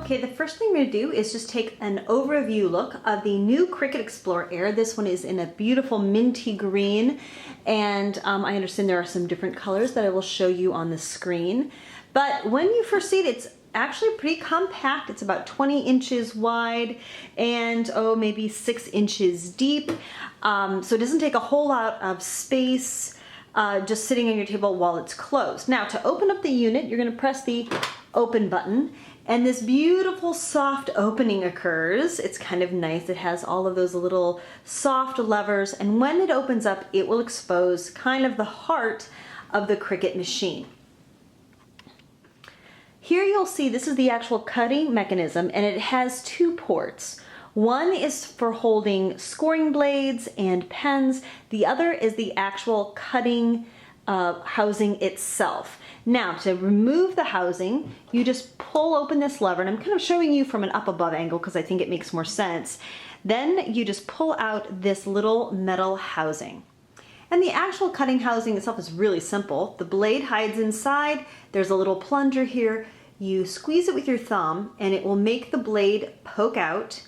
Okay, the first thing we're going to do is just take an overview look of the new Cricut Explore Air. This one is in a beautiful minty green, and I understand there are some different colors that I will show you on the screen. But when you first see it, it's actually pretty compact. It's about 20 inches wide and maybe 6 inches deep. So it doesn't take a whole lot of space just sitting on your table while it's closed. Now, to open up the unit, you're going to press the open button, and this beautiful soft opening occurs. It's kind of nice. It has all of those little soft levers, and when it opens up, it will expose kind of the heart of the Cricut machine. Here you'll see this is the actual cutting mechanism, and it has 2 ports. One is for holding scoring blades and pens. The other is the actual cutting housing itself. Now, to remove the housing, you just pull open this lever, and I'm kind of showing you from an up above angle because I think it makes more sense. Then you just pull out this little metal housing. And the actual cutting housing itself is really simple. The blade hides inside. There's a little plunger here. You squeeze it with your thumb and it will make the blade poke out,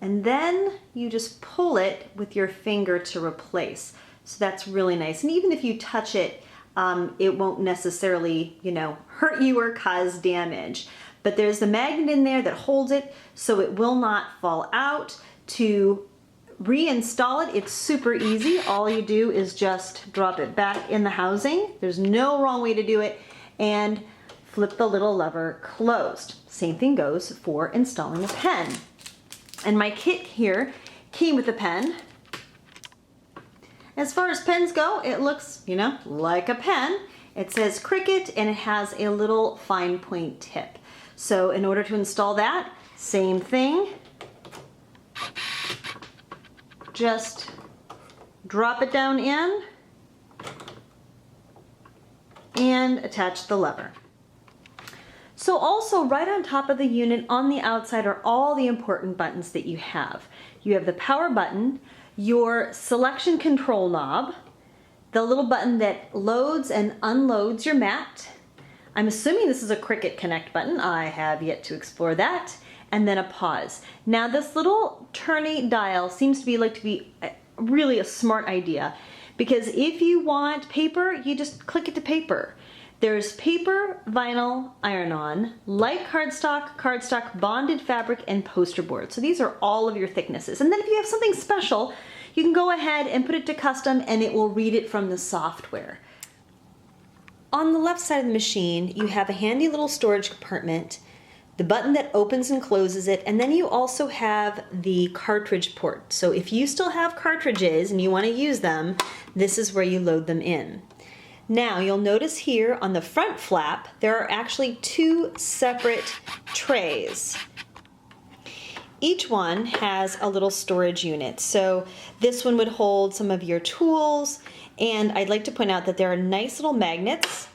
and then you just pull it with your finger to replace. So that's really nice. And even if you touch it, it won't necessarily, hurt you or cause damage. But there's the magnet in there that holds it so it will not fall out. To reinstall it, it's super easy. All you do is just drop it back in the housing. There's no wrong way to do it. And flip the little lever closed. Same thing goes for installing a pen. And my kit here came with a pen. As far as pens go, it looks, like a pen. It says Cricut and it has a little fine point tip. So in order to install that, same thing. Just drop it down in and attach the lever. So also right on top of the unit on the outside are all the important buttons that you have. You have the power button, your selection control knob, the little button that loads and unloads your mat. I'm assuming this is a Cricut Connect button. I have yet to explore that. And then a pause. Now this little turny dial seems to be really a smart idea, because if you want paper, you just click it to paper. There's paper, vinyl, iron-on, light cardstock, bonded fabric, and poster board. So these are all of your thicknesses. And then if you have something special, you can go ahead and put it to custom and it will read it from the software. On the left side of the machine, you have a handy little storage compartment, the button that opens and closes it, and then you also have the cartridge port. So if you still have cartridges and you want to use them, this is where you load them in. Now you'll notice here on the front flap there are actually 2 separate trays. Each one has a little storage unit. So this one would hold some of your tools, and I'd like to point out that there are nice little magnets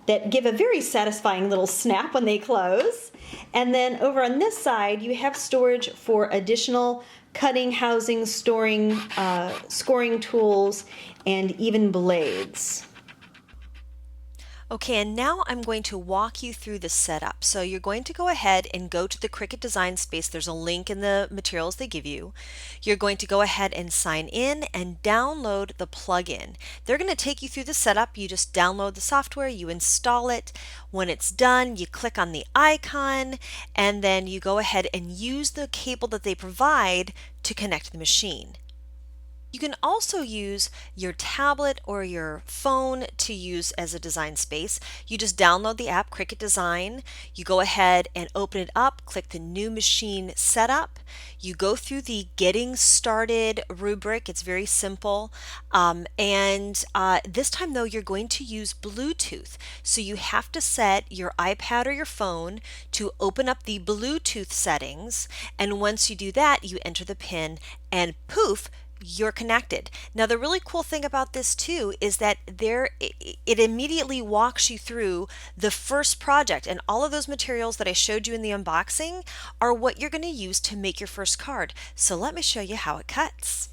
that give a very satisfying little snap when they close. And then over on this side you have storage for additional cutting, housing, storing, scoring tools, and even blades. Okay, and now I'm going to walk you through the setup. So you're going to go ahead and go to the Cricut Design Space. There's a link in the materials they give you. You're going to go ahead and sign in and download the plugin. They're going to take you through the setup. You just download the software, you install it. When it's done, you click on the icon, and then you go ahead and use the cable that they provide to connect the machine. You can also use your tablet or your phone to use as a design space. You just download the app Cricut Design, you go ahead and open it up, click the new machine setup, you go through the getting started rubric. It's very simple, and this time though you're going to use Bluetooth, so you have to set your iPad or your phone to open up the Bluetooth settings, and once you do that you enter the PIN and poof, you're connected. Now the really cool thing about this too is that it immediately walks you through the first project, and all of those materials that I showed you in the unboxing are what you're going to use to make your first card. So let me show you how it cuts.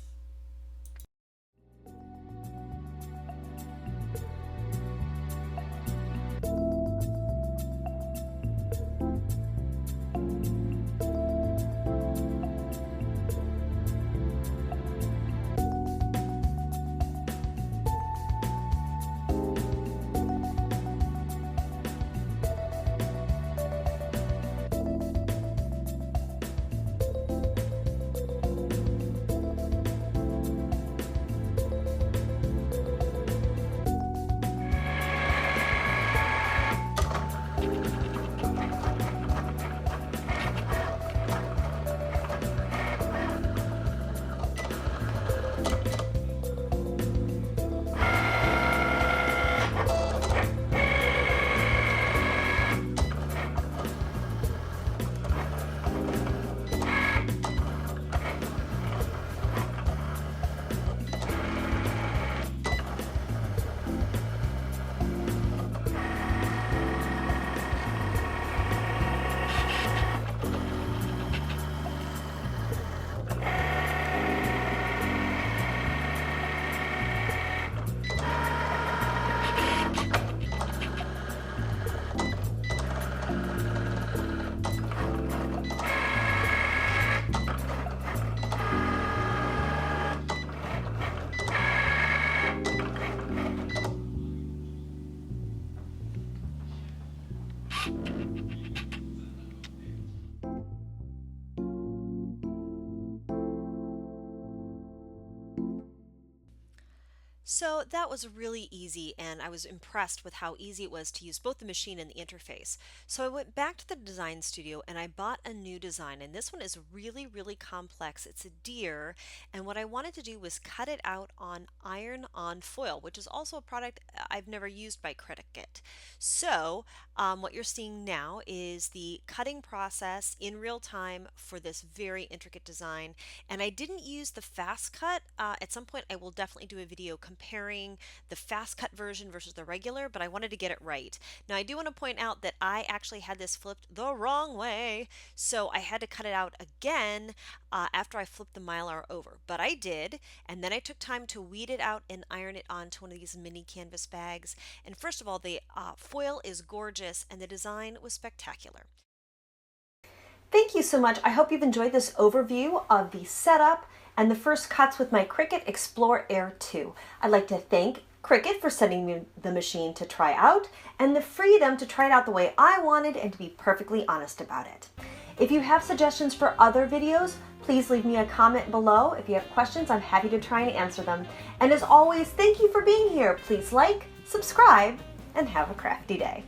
So that was really easy, and I was impressed with how easy it was to use both the machine and the interface. So I went back to the design studio and I bought a new design, and this one is really, really complex. It's a deer, and what I wanted to do was cut it out on iron-on foil, which is also a product I've never used by Cricut. So what you're seeing now is the cutting process in real time for this very intricate design, and I didn't use the fast cut. At some point I will definitely do a video comparing the fast cut version versus the regular, but I wanted to get it right. Now I do want to point out that I actually had this flipped the wrong way, so I had to cut it out again after I flipped the Mylar over. But I did, and then I took time to weed it out and iron it onto one of these mini canvas bags. And first of all, the foil is gorgeous and the design was spectacular. Thank you so much. I hope you've enjoyed this overview of the setup and the first cuts with my Cricut Explore Air 2. I'd like to thank Cricut for sending me the machine to try out and the freedom to try it out the way I wanted and to be perfectly honest about it. If you have suggestions for other videos, please leave me a comment below. If you have questions, I'm happy to try and answer them. And as always, thank you for being here. Please like, subscribe, and have a crafty day.